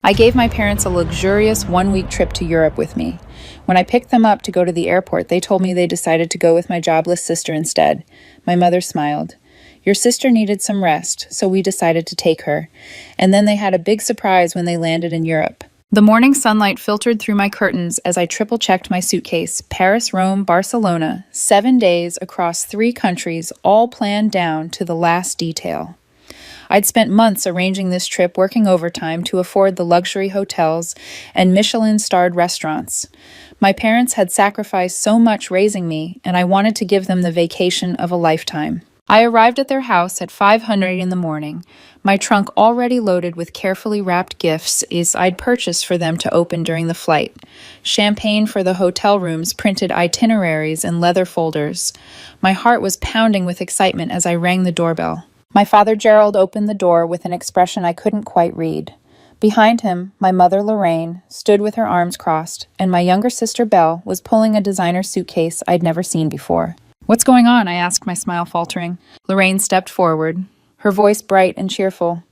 I gave my parents a luxurious one-week trip to Europe with me. When I picked them up to go to the airport, they told me they decided to go with my jobless sister instead. My mother smiled. Your sister needed some rest, so we decided to take her. And then they had a big surprise when they landed in Europe. The morning sunlight filtered through my curtains as I triple-checked my suitcase. Paris, Rome, Barcelona. 7 days across 3 countries, all planned down to the last detail. I'd spent months arranging this trip, working overtime to afford the luxury hotels and Michelin-starred restaurants. My parents had sacrificed so much raising me, and I wanted to give them the vacation of a lifetime. I arrived at their house at 5:00 in the morning, my trunk already loaded with carefully wrapped gifts I'd purchased for them to open during the flight. Champagne for the hotel rooms, printed itineraries, and leather folders. My heart was pounding with excitement as I rang the doorbell. My father Gerald opened the door with an expression I couldn't quite read. Behind him, my mother Lorraine stood with her arms crossed, and my younger sister Belle was pulling a designer suitcase I'd never seen before. "What's going on?" I asked, my smile faltering. Lorraine stepped forward, her voice bright and cheerful.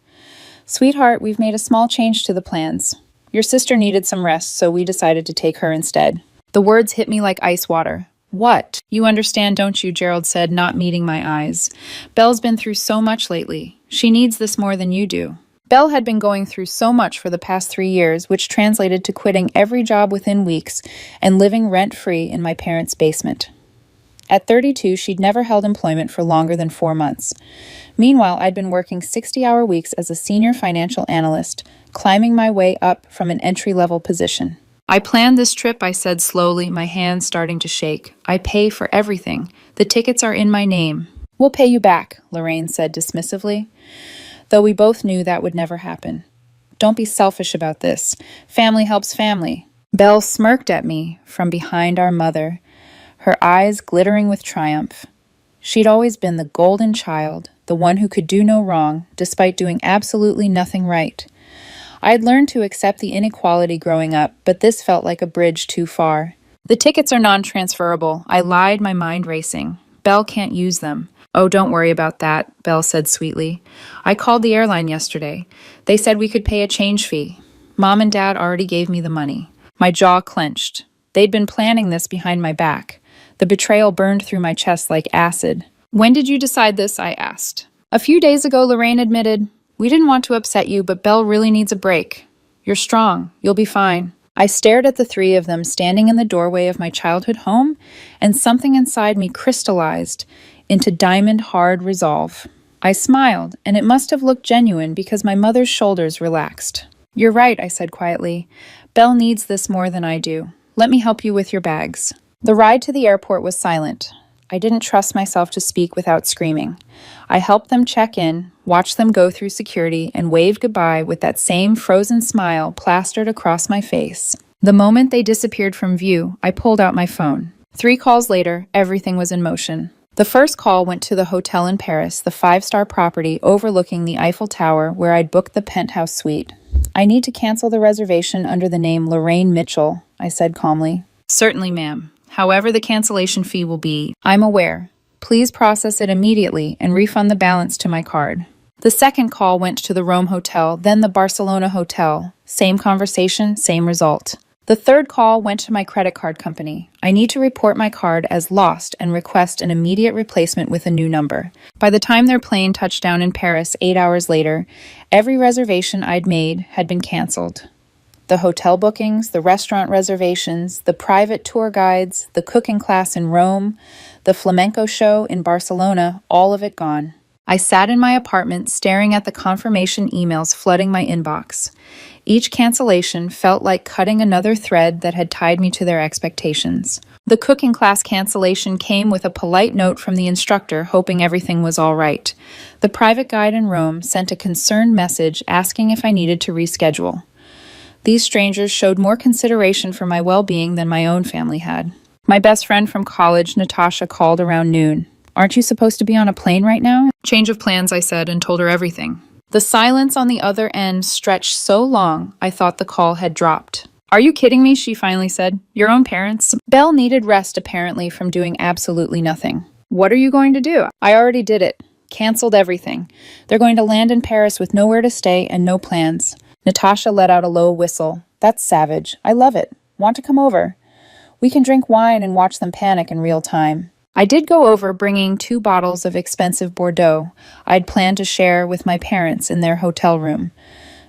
"Sweetheart, we've made a small change to the plans. Your sister needed some rest, so we decided to take her instead." The words hit me like ice water. "What? You understand, don't you?" Gerald said, not meeting my eyes. "Belle's been through so much lately. She needs this more than you do." Belle had been going through so much for the past 3 years, which translated to quitting every job within weeks and living rent-free in my parents' basement. At 32, she'd never held employment for longer than 4 months. Meanwhile, I'd been working 60-hour weeks as a senior financial analyst, climbing my way up from an entry-level position. "I planned this trip," I said slowly, my hands starting to shake. "I pay for everything. The tickets are in my name." "We'll pay you back," Lorraine said dismissively, though we both knew that would never happen. "Don't be selfish about this. Family helps family." Belle smirked at me from behind our mother, her eyes glittering with triumph. She'd always been the golden child, the one who could do no wrong, despite doing absolutely nothing right. I'd learned to accept the inequality growing up, but this felt like a bridge too far. "The tickets are non-transferable," I lied, my mind racing. "Belle can't use them." "Oh, don't worry about that," Belle said sweetly. "I called the airline yesterday. They said we could pay a change fee. Mom and Dad already gave me the money." My jaw clenched. They'd been planning this behind my back. The betrayal burned through my chest like acid. "When did you decide this?" I asked. "A few days ago," Lorraine admitted. "We didn't want to upset you, but Belle really needs a break. You're strong. You'll be fine." I stared at the 3 of them standing in the doorway of my childhood home, and something inside me crystallized into diamond-hard resolve. I smiled, and it must have looked genuine because my mother's shoulders relaxed. "You're right," I said quietly. "Belle needs this more than I do. Let me help you with your bags." The ride to the airport was silent. I didn't trust myself to speak without screaming. I helped them check in, watched them go through security, and waved goodbye with that same frozen smile plastered across my face. The moment they disappeared from view, I pulled out my phone. 3 calls later, everything was in motion. The first call went to the hotel in Paris, the 5-star property overlooking the Eiffel Tower where I'd booked the penthouse suite. "I need to cancel the reservation under the name Lorraine Mitchell," I said calmly. "Certainly, ma'am. However the cancellation fee will be, I'm aware. Please process it immediately and refund the balance to my card." The second call went to the Rome hotel, then the Barcelona hotel. Same conversation, same result. The third call went to my credit card company. "I need to report my card as lost and request an immediate replacement with a new number." By the time their plane touched down in Paris 8 hours later, every reservation I'd made had been canceled. The hotel bookings, the restaurant reservations, the private tour guides, the cooking class in Rome, the flamenco show in Barcelona, all of it gone. I sat in my apartment staring at the confirmation emails flooding my inbox. Each cancellation felt like cutting another thread that had tied me to their expectations. The cooking class cancellation came with a polite note from the instructor hoping everything was all right. The private guide in Rome sent a concerned message asking if I needed to reschedule. These strangers showed more consideration for my well-being than my own family had. My best friend from college, Natasha, called around noon. "Aren't you supposed to be on a plane right now?" "Change of plans," I said, and told her everything. The silence on the other end stretched so long, I thought the call had dropped. "Are you kidding me?" she finally said. "Your own parents?" Belle needed rest, apparently, from doing absolutely nothing. "What are you going to do?" "I already did it. Canceled everything. They're going to land in Paris with nowhere to stay and no plans. Natasha let out a low whistle. That's savage. I love it. Want to come over? We can drink wine and watch them panic in real time. I did go over bringing 2 bottles of expensive Bordeaux I'd planned to share with my parents in their hotel room.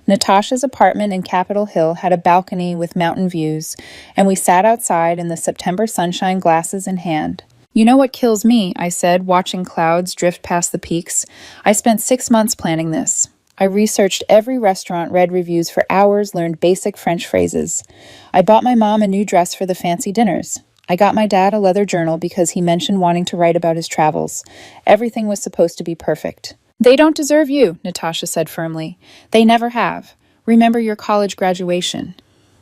Natasha's apartment in Capitol Hill had a balcony with mountain views, and we sat outside in the September sunshine, glasses in hand. You know what kills me, I said, watching clouds drift past the peaks. I spent 6 months planning this. I researched every restaurant, read reviews for hours, learned basic French phrases. I bought my mom a new dress for the fancy dinners. I got my dad a leather journal because he mentioned wanting to write about his travels. Everything was supposed to be perfect. They don't deserve you, Natasha said firmly. They never have. Remember your college graduation.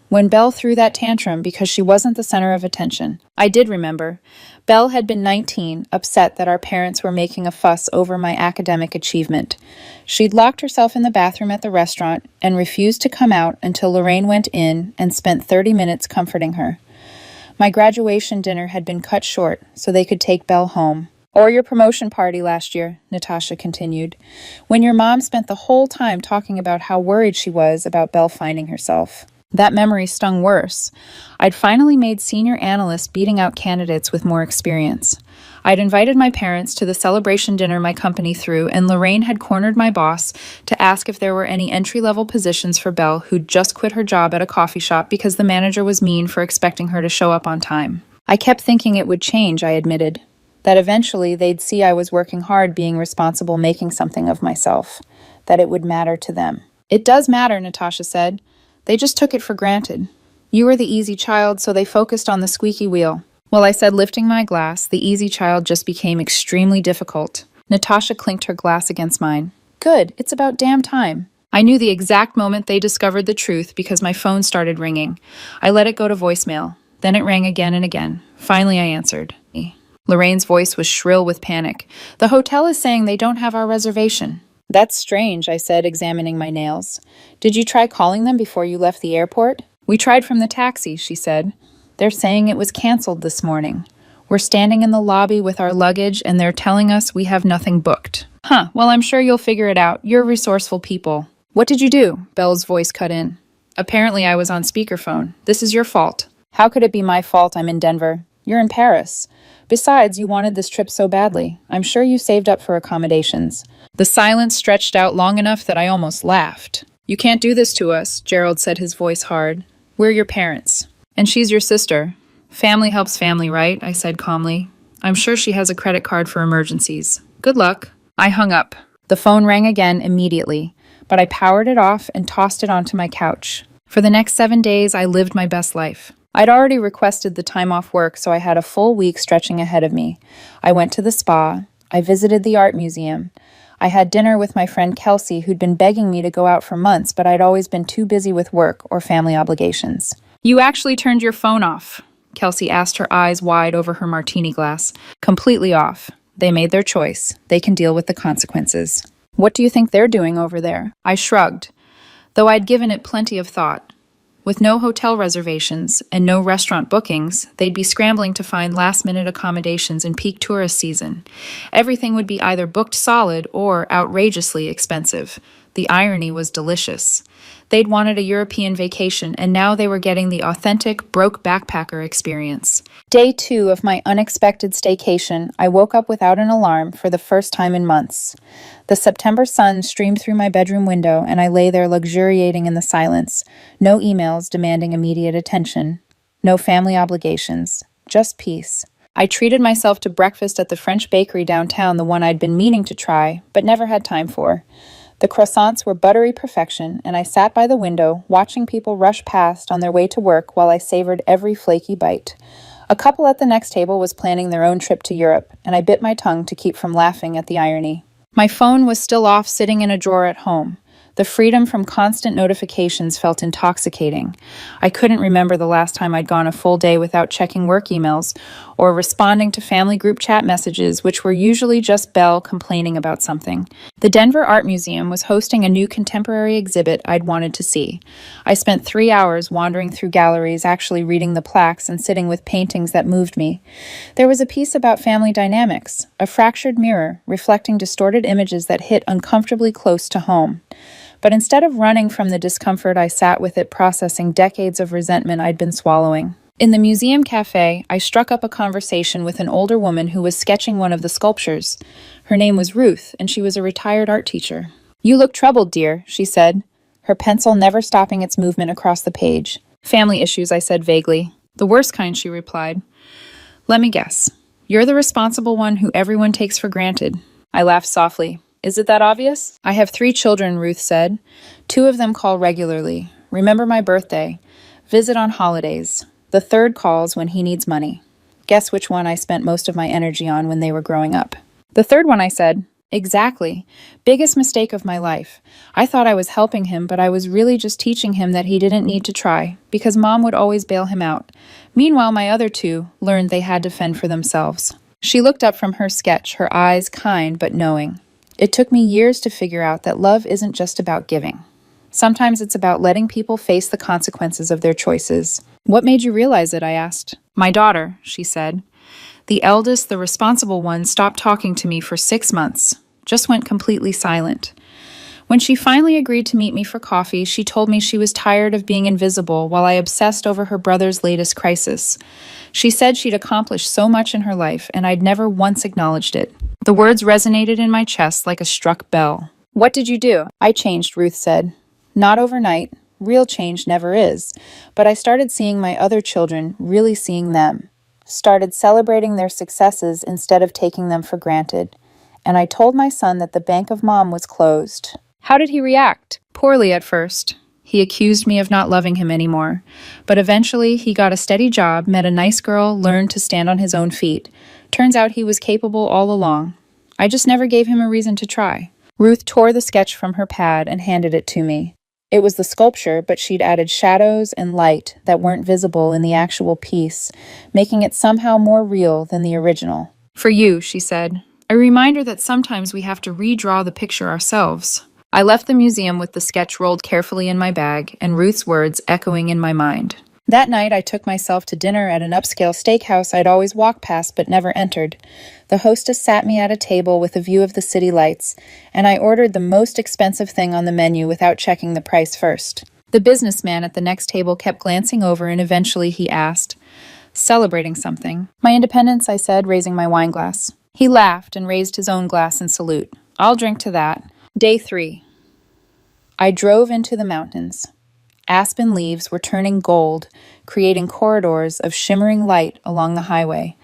When Belle threw that tantrum because she wasn't the center of attention. I did remember. Belle had been 19, upset that our parents were making a fuss over my academic achievement. She'd locked herself in the bathroom at the restaurant and refused to come out until Lorraine went in and spent 30 minutes comforting her. My graduation dinner had been cut short so they could take Belle home. Or your promotion party last year, Natasha continued, when your mom spent the whole time talking about how worried she was about Belle finding herself. That memory stung worse. I'd finally made senior analysts beating out candidates with more experience. I'd invited my parents to the celebration dinner my company threw, and Lorraine had cornered my boss to ask if there were any entry-level positions for Belle who'd just quit her job at a coffee shop because the manager was mean for expecting her to show up on time. I kept thinking it would change, I admitted. That eventually they'd see I was working hard, being responsible, making something of myself. That it would matter to them. It does matter, Natasha said. They just took it for granted. You were the easy child, so they focused on the squeaky wheel. Well, I said, lifting my glass, the easy child just became extremely difficult. Natasha clinked her glass against mine. Good, it's about damn time. I knew the exact moment they discovered the truth because my phone started ringing. I let it go to voicemail. Then it rang again and again. Finally, I answered. Lorraine's voice was shrill with panic. The hotel is saying they don't have our reservation. That's strange, I said, examining my nails. Did you try calling them before you left the airport? We tried from the taxi, she said. They're saying it was canceled this morning. We're standing in the lobby with our luggage and they're telling us we have nothing booked. Huh, well, I'm sure you'll figure it out. You're resourceful people. What did you do? Belle's voice cut in. Apparently I was on speakerphone. This is your fault. How could it be my fault? I'm in Denver. You're in Paris. Besides, you wanted this trip so badly. I'm sure you saved up for accommodations. The silence stretched out long enough that I almost laughed. You can't do this to us, Gerald said, his voice hard. We're your parents. And she's your sister. Family helps family, right? I said calmly. I'm sure she has a credit card for emergencies. Good luck. I hung up. The phone rang again immediately, but I powered it off and tossed it onto my couch. For the next 7 days, I lived my best life. I'd already requested the time off work, so I had a full week stretching ahead of me. I went to the spa. I visited the art museum. I had dinner with my friend Kelsey, who'd been begging me to go out for months, but I'd always been too busy with work or family obligations. You actually turned your phone off, Kelsey asked, her eyes wide over her martini glass. Completely off. They made their choice. They can deal with the consequences. What do you think they're doing over there? I shrugged, though I'd given it plenty of thought. With no hotel reservations and no restaurant bookings, they'd be scrambling to find last-minute accommodations in peak tourist season. Everything would be either booked solid or outrageously expensive. The irony was delicious. They'd wanted a European vacation, and now they were getting the authentic broke backpacker experience. Day 2 of my unexpected staycation, I woke up without an alarm for the first time in months. The September sun streamed through my bedroom window, and I lay there luxuriating in the silence. No emails demanding immediate attention. No family obligations. Just peace. I treated myself to breakfast at the French bakery downtown, the one I'd been meaning to try, but never had time for. The croissants were buttery perfection, and I sat by the window, watching people rush past on their way to work while I savored every flaky bite. A couple at the next table was planning their own trip to Europe, and I bit my tongue to keep from laughing at the irony. My phone was still off, sitting in a drawer at home. The freedom from constant notifications felt intoxicating. I couldn't remember the last time I'd gone a full day without checking work emails or responding to family group chat messages, which were usually just Belle complaining about something. The Denver Art Museum was hosting a new contemporary exhibit I'd wanted to see. I spent 3 hours wandering through galleries, actually reading the plaques and sitting with paintings that moved me. There was a piece about family dynamics, a fractured mirror reflecting distorted images that hit uncomfortably close to home. But instead of running from the discomfort, I sat with it, processing decades of resentment I'd been swallowing. In the museum cafe, I struck up a conversation with an older woman who was sketching one of the sculptures. Her name was Ruth, and she was a retired art teacher. "You look troubled, dear," she said, her pencil never stopping its movement across the page. "Family issues," I said vaguely. "The worst kind," she replied. "Let me guess. You're the responsible one who everyone takes for granted." I laughed softly. "Is it that obvious?" "I have 3 children," Ruth said. 2 of them call regularly, remember my birthday, visit on holidays. The 3rd calls when he needs money. Guess which one I spent most of my energy on when they were growing up. "The 3rd one," I said. "Exactly. Biggest mistake of my life. I thought I was helping him, but I was really just teaching him that he didn't need to try, because Mom would always bail him out. Meanwhile, my other 2 learned they had to fend for themselves." She looked up from her sketch, her eyes kind but knowing. "It took me years to figure out that love isn't just about giving. Sometimes it's about letting people face the consequences of their choices." "What made you realize it?" I asked. "My daughter," she said. "The eldest, the responsible one, stopped talking to me for 6 months, just went completely silent. When she finally agreed to meet me for coffee, she told me she was tired of being invisible while I obsessed over her brother's latest crisis. She said she'd accomplished so much in her life, and I'd never once acknowledged it." The words resonated in my chest like a struck bell. "What did you do?" "I changed," Ruth said. "Not overnight. Real change never is. But I started seeing my other children, really seeing them. Started celebrating their successes instead of taking them for granted. And I told my son that the bank of Mom was closed." "How did he react?" "Poorly at first. He accused me of not loving him anymore. But eventually he got a steady job, met a nice girl, learned to stand on his own feet. Turns out he was capable all along. I just never gave him a reason to try." Ruth tore the sketch from her pad and handed it to me. It was the sculpture, but she'd added shadows and light that weren't visible in the actual piece, making it somehow more real than the original. "For you," she said. "A reminder that sometimes we have to redraw the picture ourselves." I left the museum with the sketch rolled carefully in my bag and Ruth's words echoing in my mind. That night, I took myself to dinner at an upscale steakhouse I'd always walked past but never entered. The hostess sat me at a table with a view of the city lights, and I ordered the most expensive thing on the menu without checking the price first. The businessman at the next table kept glancing over, and eventually he asked, "Celebrating something?" "My independence," I said, raising my wine glass. He laughed and raised his own glass in salute. "I'll drink to that." Day 3. I drove into the mountains. Aspen leaves were turning gold, creating corridors of shimmering light along the highway.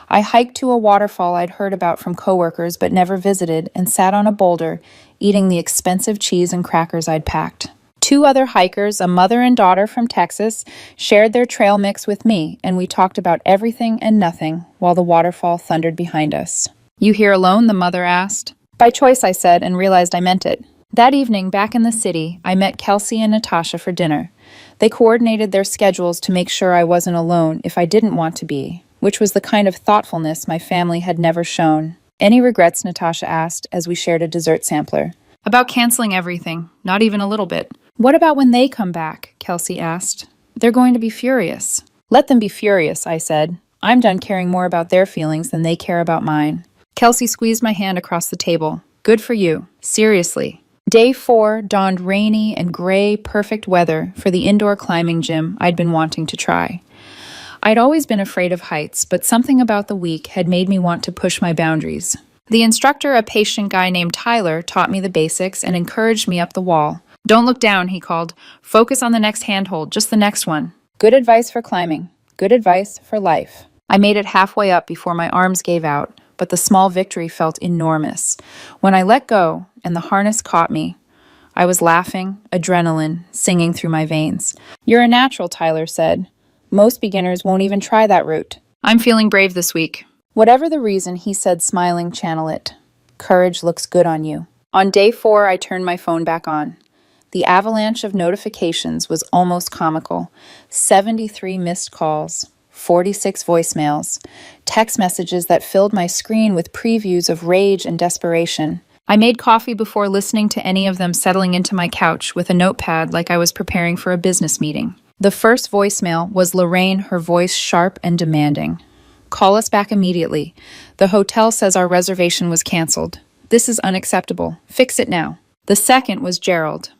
I hiked to a waterfall I'd heard about from coworkers but never visited and sat on a boulder, eating the expensive cheese and crackers I'd packed. 2 other hikers, a mother and daughter from Texas, shared their trail mix with me, and we talked about everything and nothing while the waterfall thundered behind us. "You here alone?" the mother asked. "By choice," I said, and realized I meant it. That evening, back in the city, I met Kelsey and Natasha for dinner. They coordinated their schedules to make sure I wasn't alone if I didn't want to be, which was the kind of thoughtfulness my family had never shown. "Any regrets?" Natasha asked as we shared a dessert sampler. "About canceling everything, not even a little bit." "What about when they come back?" Kelsey asked. "They're going to be furious." "Let them be furious," I said. "I'm done caring more about their feelings than they care about mine." Kelsey squeezed my hand across the table. "Good for you. Seriously." Day 4 dawned rainy and gray, perfect weather for the indoor climbing gym I'd been wanting to try. I'd always been afraid of heights, but something about the week had made me want to push my boundaries. The instructor, a patient guy named Tyler, taught me the basics and encouraged me up the wall. "Don't look down," he called. "Focus on the next handhold, just the next one." Good advice for climbing. Good advice for life. I made it halfway up before my arms gave out, but the small victory felt enormous. When I let go and the harness caught me, I was laughing, adrenaline singing through my veins. "You're a natural," Tyler said. "Most beginners won't even try that route." "I'm feeling brave this week." Whatever the reason, he said, smiling, channel it. Courage looks good on you. On day 4, I turned my phone back on. The avalanche of notifications was almost comical. 73 missed calls. 46 voicemails, text messages that filled my screen with previews of rage and desperation. I made coffee before listening to any of them, settling into my couch with a notepad like I was preparing for a business meeting. The first voicemail was Lorraine, her voice sharp and demanding. "Call us back immediately. The hotel says our reservation was canceled. This is unacceptable. Fix it now." The second was Gerald,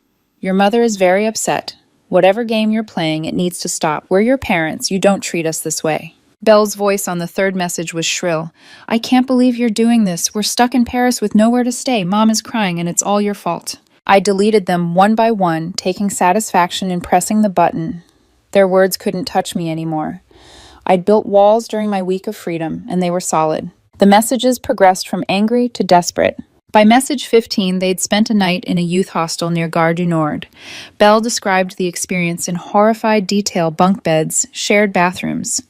Your mother is very upset. Whatever game you're playing, it needs to stop. We're your parents. You don't treat us this way. Belle's voice on the third message was shrill. I can't believe you're doing this. We're stuck in Paris with nowhere to stay. Mom is crying, and it's all your fault. I deleted them one by one, taking satisfaction in pressing the button. Their words couldn't touch me anymore. I'd built walls during my week of freedom, and they were solid. The messages progressed from angry to desperate. By message 15, they'd spent a night in a youth hostel near Gare du Nord. Belle described the experience in horrified detail: bunk beds, shared bathrooms.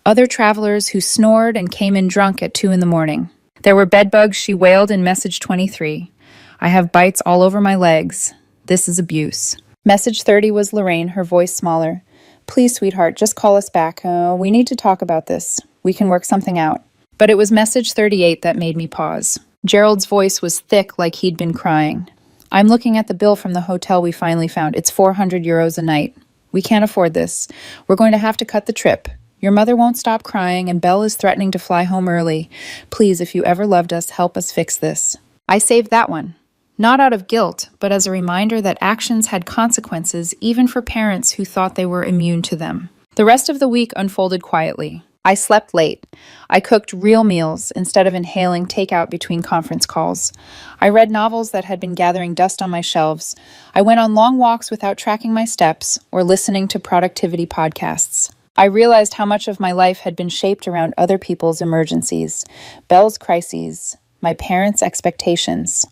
Other travelers who snored and came in drunk at 2 in the morning. There were bedbugs, she wailed in message 23. I have bites all over my legs. This is abuse. Message 30 was Lorraine, her voice smaller. Please, sweetheart, just call us back. We need to talk about this. We can work something out. But it was message 38 that made me pause. Gerald's voice was thick, like he'd been crying. I'm looking at the bill from the hotel we finally found. It's 400 euros a night. We can't afford this. We're going to have to cut the trip. Your mother won't stop crying, and Belle is threatening to fly home early. Please, if you ever loved us, help us fix this. I saved that one. Not out of guilt, but as a reminder that actions had consequences even for parents who thought they were immune to them. The rest of the week unfolded quietly. I slept late. I cooked real meals instead of inhaling takeout between conference calls. I read novels that had been gathering dust on my shelves. I went on long walks without tracking my steps or listening to productivity podcasts. I realized how much of my life had been shaped around other people's emergencies, Belle's crises, my parents' expectations,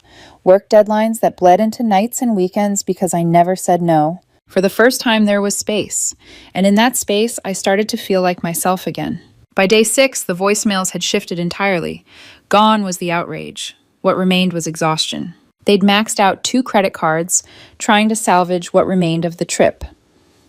work deadlines that bled into nights and weekends because I never said no. For the first time, there was space, and in that space, I started to feel like myself again. By day 6, the voicemails had shifted entirely. Gone was the outrage. What remained was exhaustion. They'd maxed out 2 credit cards, trying to salvage what remained of the trip.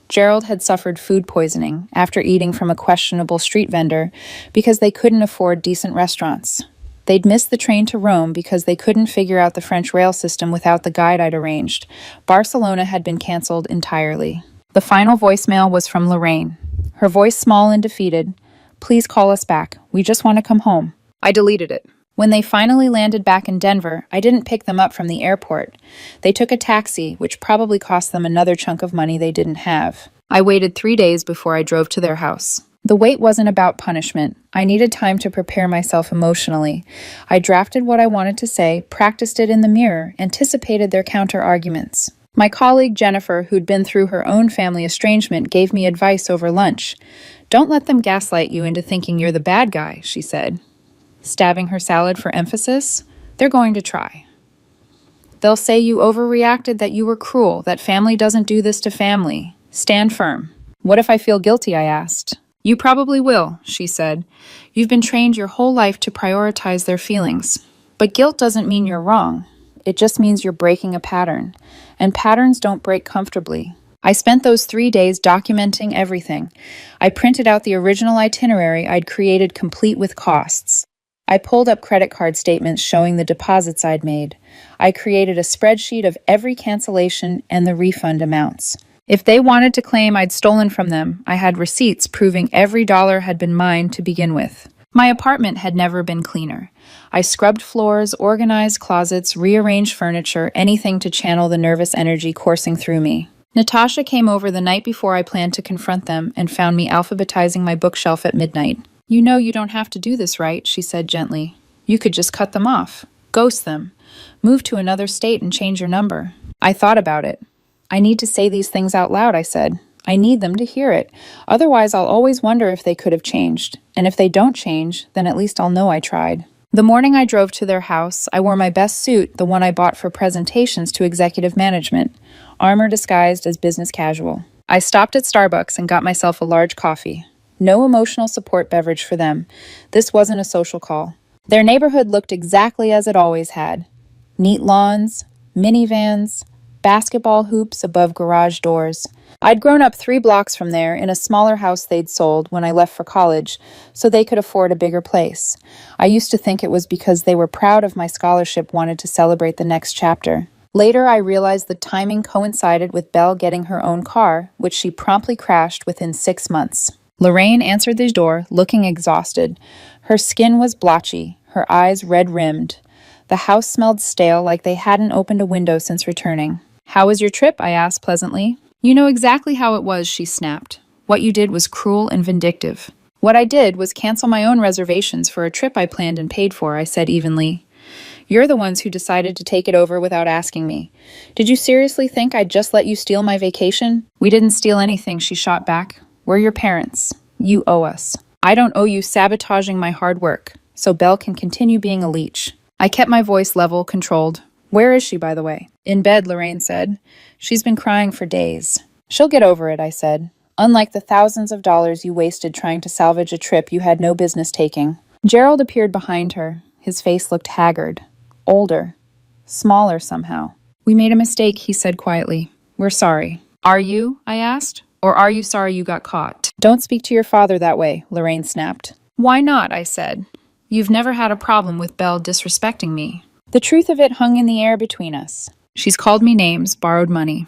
Gerald had suffered food poisoning after eating from a questionable street vendor because they couldn't afford decent restaurants. They'd missed the train to Rome because they couldn't figure out the French rail system without the guide I'd arranged. Barcelona had been canceled entirely. The final voicemail was from Lorraine. Her voice small and defeated. Please call us back. We just want to come home. I deleted it. When they finally landed back in Denver, I didn't pick them up from the airport. They took a taxi, which probably cost them another chunk of money they didn't have. I waited 3 days before I drove to their house. The wait wasn't about punishment. I needed time to prepare myself emotionally. I drafted what I wanted to say, practiced it in the mirror, anticipated their counter-arguments. My colleague Jennifer, who'd been through her own family estrangement, gave me advice over lunch. Don't let them gaslight you into thinking you're the bad guy, she said. Stabbing her salad for emphasis, they're going to try. They'll say you overreacted, that you were cruel, that family doesn't do this to family. Stand firm. What if I feel guilty, I asked. You probably will, she said. You've been trained your whole life to prioritize their feelings. But guilt doesn't mean you're wrong. It just means you're breaking a pattern. And patterns don't break comfortably. I spent those 3 days documenting everything. I printed out the original itinerary I'd created, complete with costs. I pulled up credit card statements showing the deposits I'd made. I created a spreadsheet of every cancellation and the refund amounts. If they wanted to claim I'd stolen from them, I had receipts proving every dollar had been mine to begin with. My apartment had never been cleaner. I scrubbed floors, organized closets, rearranged furniture, anything to channel the nervous energy coursing through me. Natasha came over the night before I planned to confront them and found me alphabetizing my bookshelf at midnight. You know you don't have to do this, right? She said gently. You could just cut them off. Ghost them. Move to another state and change your number. I thought about it. I need to say these things out loud, I said. I need them to hear it. Otherwise, I'll always wonder if they could have changed. And if they don't change, then at least I'll know I tried. The morning I drove to their house, I wore my best suit, the one I bought for presentations to executive management, armor disguised as business casual. I stopped at Starbucks and got myself a large coffee. No emotional support beverage for them. This wasn't a social call. Their neighborhood looked exactly as it always had. Neat lawns, minivans, basketball hoops above garage doors. I'd grown up 3 blocks from there in a smaller house they'd sold when I left for college, so they could afford a bigger place. I used to think it was because they were proud of my scholarship, wanted to celebrate the next chapter. Later, I realized the timing coincided with Belle getting her own car, which she promptly crashed within 6 months. Lorraine answered the door, looking exhausted. Her skin was blotchy, her eyes red-rimmed. The house smelled stale, like they hadn't opened a window since returning. How was your trip? I asked pleasantly. You know exactly how it was, she snapped. What you did was cruel and vindictive. What I did was cancel my own reservations for a trip I planned and paid for, I said evenly. You're the ones who decided to take it over without asking me. Did you seriously think I'd just let you steal my vacation? We didn't steal anything, she shot back. We're your parents. You owe us. I don't owe you sabotaging my hard work, so Belle can continue being a leech. I kept my voice level, controlled. Where is she, by the way? In bed, Lorraine said. She's been crying for days. She'll get over it, I said. Unlike the thousands of dollars you wasted trying to salvage a trip you had no business taking. Gerald appeared behind her. His face looked haggard. Older. Smaller somehow. We made a mistake, he said quietly. We're sorry. Are you? I asked. Or are you sorry you got caught? Don't speak to your father that way, Lorraine snapped. Why not? I said. You've never had a problem with Belle disrespecting me. The truth of it hung in the air between us. She's called me names, borrowed money.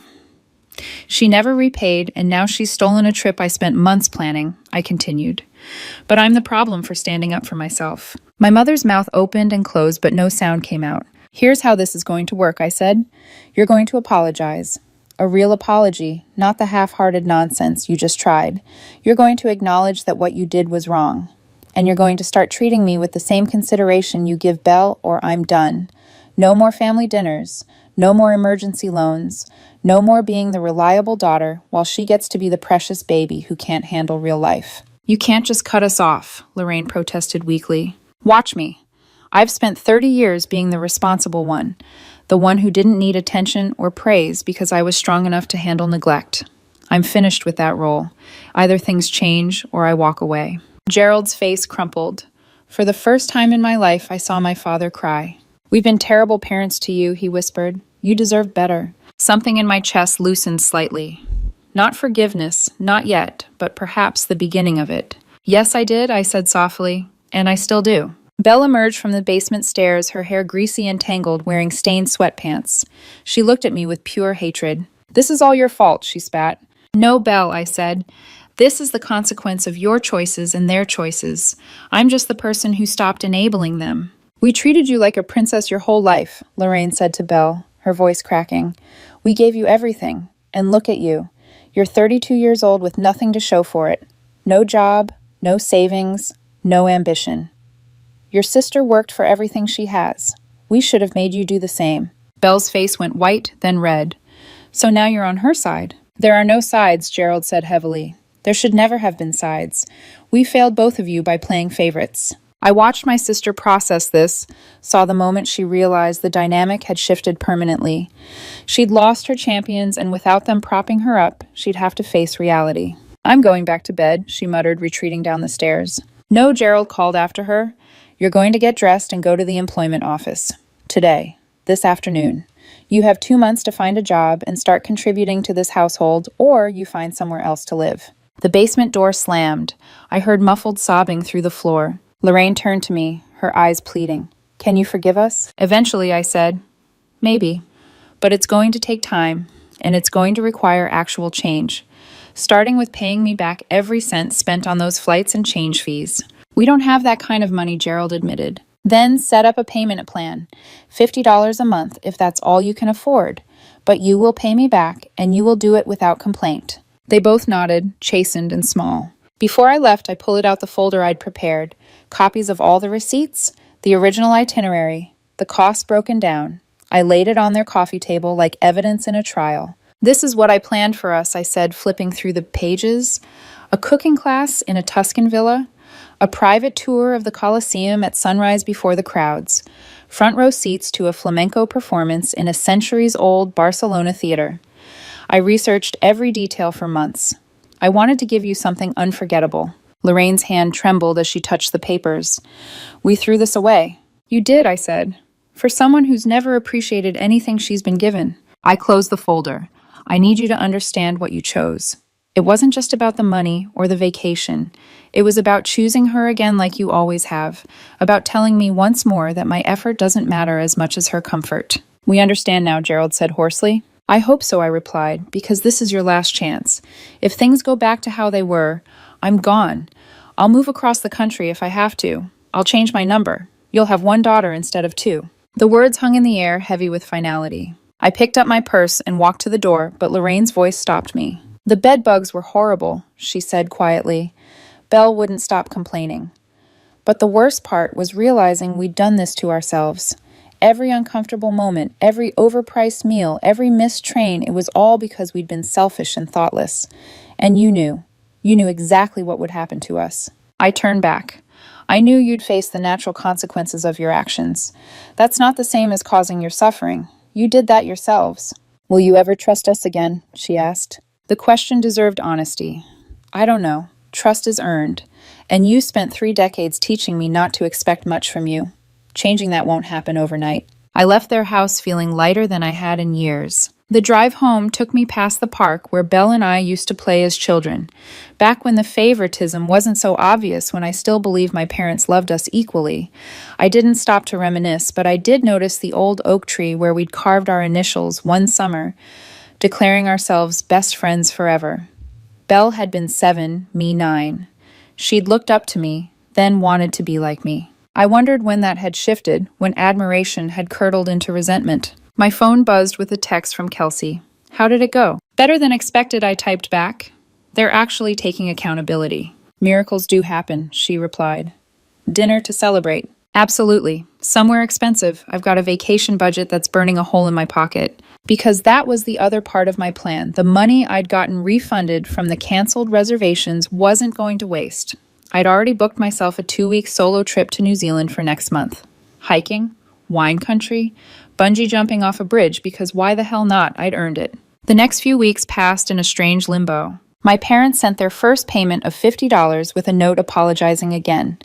She never repaid, and now she's stolen a trip I spent months planning, I continued. But I'm the problem for standing up for myself. My mother's mouth opened and closed, but no sound came out. Here's how this is going to work, I said. You're going to apologize. A real apology, not the half-hearted nonsense you just tried. You're going to acknowledge that what you did was wrong. And you're going to start treating me with the same consideration you give Belle, or I'm done. No more family dinners. No more emergency loans. No more being the reliable daughter while she gets to be the precious baby who can't handle real life. You can't just cut us off, Lorraine protested weakly. Watch me. I've spent 30 years being the responsible one, the one who didn't need attention or praise because I was strong enough to handle neglect. I'm finished with that role. Either things change or I walk away. Gerald's face crumpled. For the first time in my life, I saw my father cry. We've been terrible parents to you, he whispered. You deserve better. Something in my chest loosened slightly. Not forgiveness, not yet, but perhaps the beginning of it. Yes, I did, I said softly, and I still do. Belle emerged from the basement stairs, her hair greasy and tangled, wearing stained sweatpants. She looked at me with pure hatred. This is all your fault, she spat. No, Belle, I said. This is the consequence of your choices and their choices. I'm just the person who stopped enabling them. We treated you like a princess your whole life, Lorraine said to Belle, her voice cracking. We gave you everything, and look at you. You're 32 years old with nothing to show for it. No job, no savings, no ambition. Your sister worked for everything she has. We should have made you do the same. Belle's face went white, then red. So now you're on her side. There are no sides, Gerald said heavily. There should never have been sides. We failed both of you by playing favorites. I watched my sister process this, saw the moment she realized the dynamic had shifted permanently. She'd lost her champions, and without them propping her up, she'd have to face reality. I'm going back to bed, she muttered, retreating down the stairs. No, Gerald called after her. You're going to get dressed and go to the employment office. Today. This afternoon. You have 2 months to find a job and start contributing to this household, or you find somewhere else to live. The basement door slammed. I heard muffled sobbing through the floor. Lorraine turned to me, her eyes pleading. Can you forgive us? Eventually, I said. Maybe. But it's going to take time, and it's going to require actual change. Starting with paying me back every cent spent on those flights and change fees. We don't have that kind of money, Gerald admitted. Then set up a payment plan. $50 a month if that's all you can afford. But you will pay me back, and you will do it without complaint. They both nodded, chastened and small. Before I left, I pulled out the folder I'd prepared. Copies of all the receipts, the original itinerary, the costs broken down. I laid it on their coffee table like evidence in a trial. This is what I planned for us, I said, flipping through the pages. A cooking class in a Tuscan villa. A private tour of the Colosseum at sunrise before the crowds. Front row seats to a flamenco performance in a centuries-old Barcelona theater. I researched every detail for months. I wanted to give you something unforgettable. Lorraine's hand trembled as she touched the papers. We threw this away. You did, I said. For someone who's never appreciated anything she's been given. I closed the folder. I need you to understand what you chose. It wasn't just about the money or the vacation. It was about choosing her again like you always have. About telling me once more that my effort doesn't matter as much as her comfort. We understand now, Gerald said hoarsely. I hope so, I replied, because this is your last chance. If things go back to how they were, I'm gone. I'll move across the country if I have to. I'll change my number. You'll have 1 daughter instead of 2. The words hung in the air, heavy with finality. I picked up my purse and walked to the door, but Lorraine's voice stopped me. The bed bugs were horrible, she said quietly. Belle wouldn't stop complaining. But the worst part was realizing we'd done this to ourselves. Every uncomfortable moment, every overpriced meal, every missed train, it was all because we'd been selfish and thoughtless. And you knew. You knew exactly what would happen to us. I turned back. I knew you'd face the natural consequences of your actions. That's not the same as causing your suffering. You did that yourselves. Will you ever trust us again? She asked. The question deserved honesty. I don't know. Trust is earned. And you spent 3 decades teaching me not to expect much from you. Changing that won't happen overnight. I left their house feeling lighter than I had in years. The drive home took me past the park where Belle and I used to play as children, back when the favoritism wasn't so obvious, when I still believed my parents loved us equally. I didn't stop to reminisce, but I did notice the old oak tree where we'd carved our initials one summer, declaring ourselves best friends forever. Belle had been 7, me 9. She'd looked up to me, then wanted to be like me. I wondered when that had shifted, when admiration had curdled into resentment. My phone buzzed with a text from Kelsey. How did it go? Better than expected, I typed back. They're actually taking accountability. Miracles do happen, she replied. Dinner to celebrate. Absolutely. Somewhere expensive. I've got a vacation budget that's burning a hole in my pocket. Because that was the other part of my plan. The money I'd gotten refunded from the canceled reservations wasn't going to waste. I'd already booked myself a 2-week solo trip to New Zealand for next month. Hiking, wine country, bungee jumping off a bridge, because why the hell not? I'd earned it. The next few weeks passed in a strange limbo. My parents sent their first payment of $50 with a note apologizing again.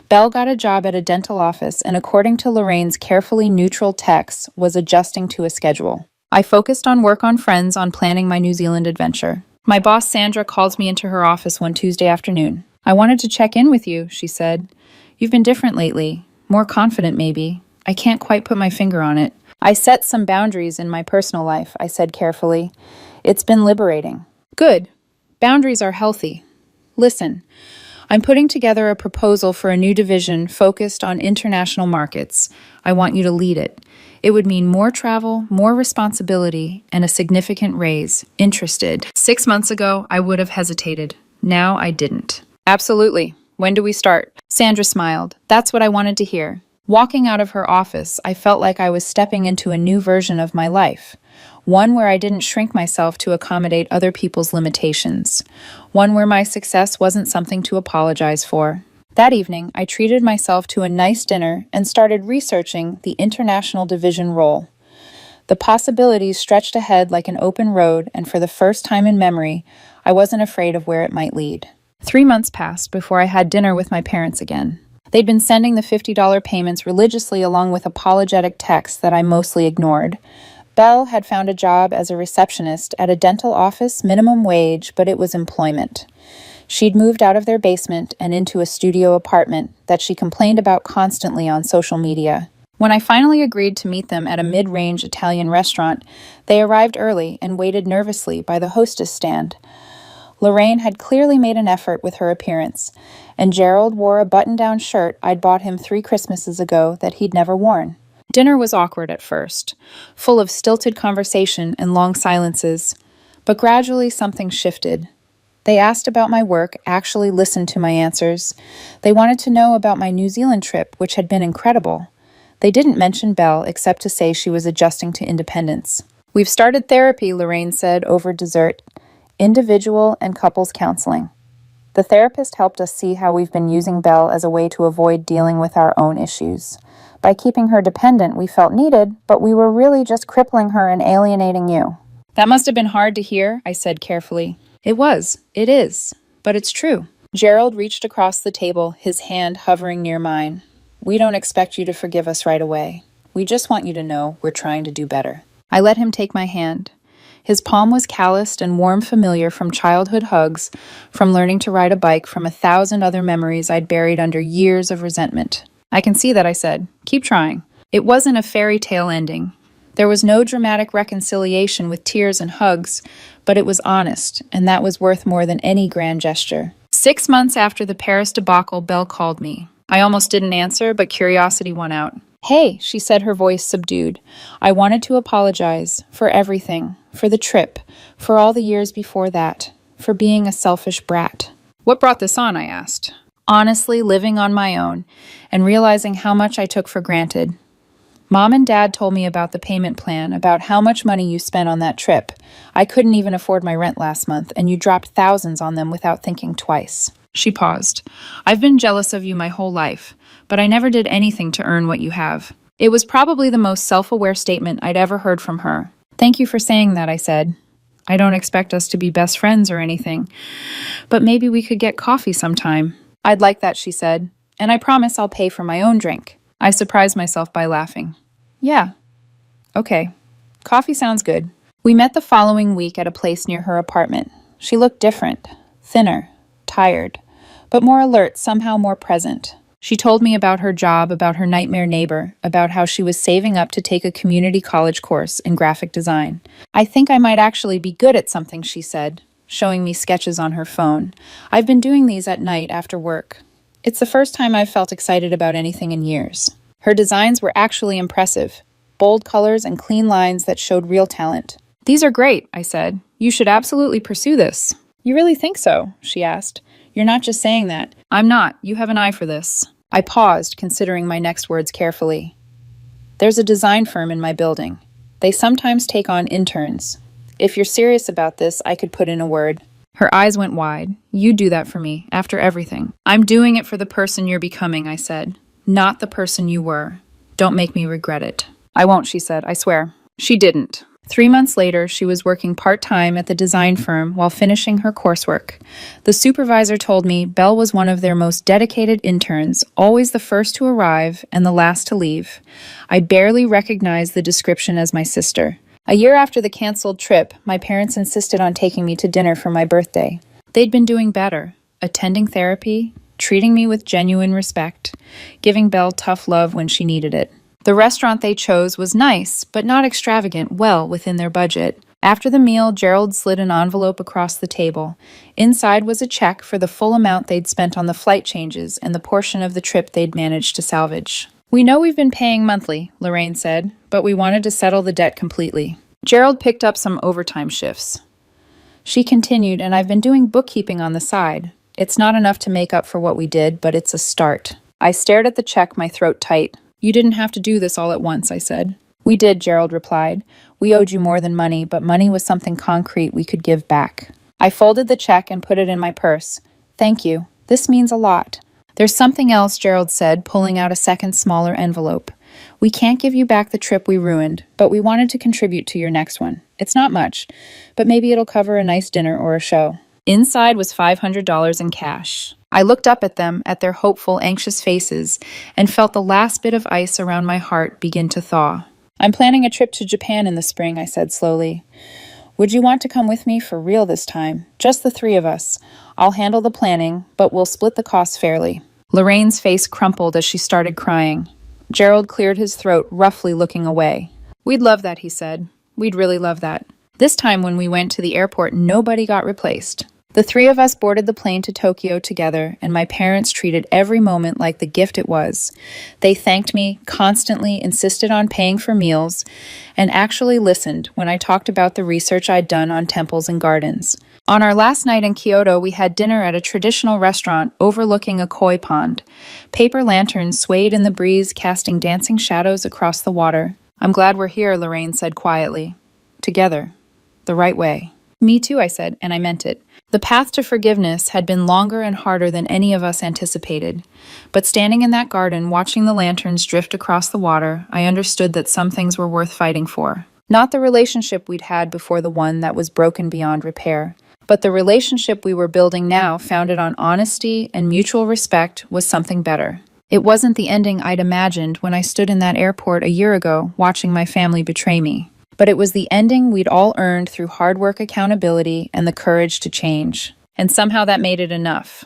Belle got a job at a dental office and, according to Lorraine's carefully neutral texts, was adjusting to a schedule. I focused on work on friends on planning my New Zealand adventure. My boss Sandra called me into her office one Tuesday afternoon. I wanted to check in with you, she said. You've been different lately. More confident, maybe. I can't quite put my finger on it. I set some boundaries in my personal life, I said carefully. It's been liberating. Good. Boundaries are healthy. Listen, I'm putting together a proposal for a new division focused on international markets. I want you to lead it. It would mean more travel, more responsibility, and a significant raise. Interested. 6 months ago, I would have hesitated. Now I didn't. Absolutely. When do we start? Sandra smiled. That's what I wanted to hear. Walking out of her office, I felt like I was stepping into a new version of my life. One where I didn't shrink myself to accommodate other people's limitations. One where my success wasn't something to apologize for. That evening, I treated myself to a nice dinner and started researching the international division role. The possibilities stretched ahead like an open road, and for the first time in memory, I wasn't afraid of where it might lead. 3 months passed before I had dinner with my parents again. They'd been sending the $50 payments religiously along with apologetic texts that I mostly ignored. Belle had found a job as a receptionist at a dental office, minimum wage, but it was employment. She'd moved out of their basement and into a studio apartment that she complained about constantly on social media. When I finally agreed to meet them at a mid-range Italian restaurant, they arrived early and waited nervously by the hostess stand. Lorraine had clearly made an effort with her appearance, and Gerald wore a button-down shirt I'd bought him 3 Christmases ago that he'd never worn. Dinner was awkward at first, full of stilted conversation and long silences, but gradually something shifted. They asked about my work, actually listened to my answers. They wanted to know about my New Zealand trip, which had been incredible. They didn't mention Belle except to say she was adjusting to independence. We've started therapy, Lorraine said over dessert. Individual and couples counseling. The therapist helped us see how we've been using Belle as a way to avoid dealing with our own issues. By keeping her dependent, we felt needed, but we were really just crippling her and alienating you. That must have been hard to hear, I said carefully. It was. It is. But it's true. Gerald reached across the table, his hand hovering near mine. We don't expect you to forgive us right away. We just want you to know we're trying to do better. I let him take my hand. His palm was calloused and warm familiar from childhood hugs, from learning to ride a bike, from 1,000 other memories I'd buried under years of resentment. I can see that, I said. Keep trying. It wasn't a fairy tale ending. There was no dramatic reconciliation with tears and hugs, but it was honest, and that was worth more than any grand gesture. 6 months after the Paris debacle, Belle called me. I almost didn't answer, but curiosity won out. Hey, she said, her voice subdued. I wanted to apologize for everything, for the trip, for all the years before that, for being a selfish brat. What brought this on? I asked. Honestly, living on my own and realizing how much I took for granted. Mom and Dad told me about the payment plan, about how much money you spent on that trip. I couldn't even afford my rent last month, and you dropped thousands on them without thinking twice. She paused. I've been jealous of you my whole life, but I never did anything to earn what you have. It was probably the most self-aware statement I'd ever heard from her. Thank you for saying that, I said. I don't expect us to be best friends or anything, but maybe we could get coffee sometime. I'd like that, she said, and I promise I'll pay for my own drink. I surprised myself by laughing. Yeah. Okay. Coffee sounds good. We met the following week at a place near her apartment. She looked different, thinner, tired, but more alert, somehow more present. She told me about her job, about her nightmare neighbor, about how she was saving up to take a community college course in graphic design. I think I might actually be good at something, she said, showing me sketches on her phone. I've been doing these at night after work. It's the first time I've felt excited about anything in years. Her designs were actually impressive. Bold colors and clean lines that showed real talent. These are great, I said. You should absolutely pursue this. You really think so? She asked. You're not just saying that. I'm not. You have an eye for this. I paused, considering my next words carefully. There's a design firm in my building. They sometimes take on interns. If you're serious about this, I could put in a word. Her eyes went wide. You do that for me, after everything. I'm doing it for the person you're becoming, I said. Not the person you were. Don't make me regret it. I won't, she said, I swear. She didn't. 3 months later, she was working part-time at the design firm while finishing her coursework. The supervisor told me Belle was one of their most dedicated interns, always the first to arrive and the last to leave. I barely recognized the description as my sister. A year after the canceled trip, my parents insisted on taking me to dinner for my birthday. They'd been doing better, attending therapy, treating me with genuine respect, giving Belle tough love when she needed it. The restaurant they chose was nice, but not extravagant, well within their budget. After the meal, Gerald slid an envelope across the table. Inside was a check for the full amount they'd spent on the flight changes and the portion of the trip they'd managed to salvage. We know we've been paying monthly, Lorraine said, but we wanted to settle the debt completely. Gerald picked up some overtime shifts. She continued, and I've been doing bookkeeping on the side. It's not enough to make up for what we did, but it's a start. I stared at the check, my throat tight. You didn't have to do this all at once, I said. We did, Gerald replied. We owed you more than money, but money was something concrete we could give back. I folded the check and put it in my purse. Thank you. This means a lot. There's something else, Gerald said, pulling out a second, smaller envelope. We can't give you back the trip we ruined, but we wanted to contribute to your next one. It's not much, but maybe it'll cover a nice dinner or a show. Inside was $500 in cash. I looked up at them, at their hopeful, anxious faces, and felt the last bit of ice around my heart begin to thaw. I'm planning a trip to Japan in the spring, I said slowly. Would you want to come with me for real this time? Just the three of us. I'll handle the planning, but we'll split the costs fairly. Lorraine's face crumpled as she started crying. Gerald cleared his throat, roughly looking away. We'd love that, he said. We'd really love that. This time when we went to the airport, nobody got replaced. The three of us boarded the plane to Tokyo together, and my parents treated every moment like the gift it was. They thanked me, constantly insisted on paying for meals, and actually listened when I talked about the research I'd done on temples and gardens. On our last night in Kyoto, we had dinner at a traditional restaurant overlooking a koi pond. Paper lanterns swayed in the breeze, casting dancing shadows across the water. I'm glad we're here, Lorraine said quietly. Together. The right way. Me too, I said, and I meant it. The path to forgiveness had been longer and harder than any of us anticipated. But standing in that garden, watching the lanterns drift across the water, I understood that some things were worth fighting for. Not the relationship we'd had before, the one that was broken beyond repair, but the relationship we were building now, founded on honesty and mutual respect, was something better. It wasn't the ending I'd imagined when I stood in that airport a year ago, watching my family betray me. But it was the ending we'd all earned through hard work, accountability, and the courage to change. And somehow that made it enough.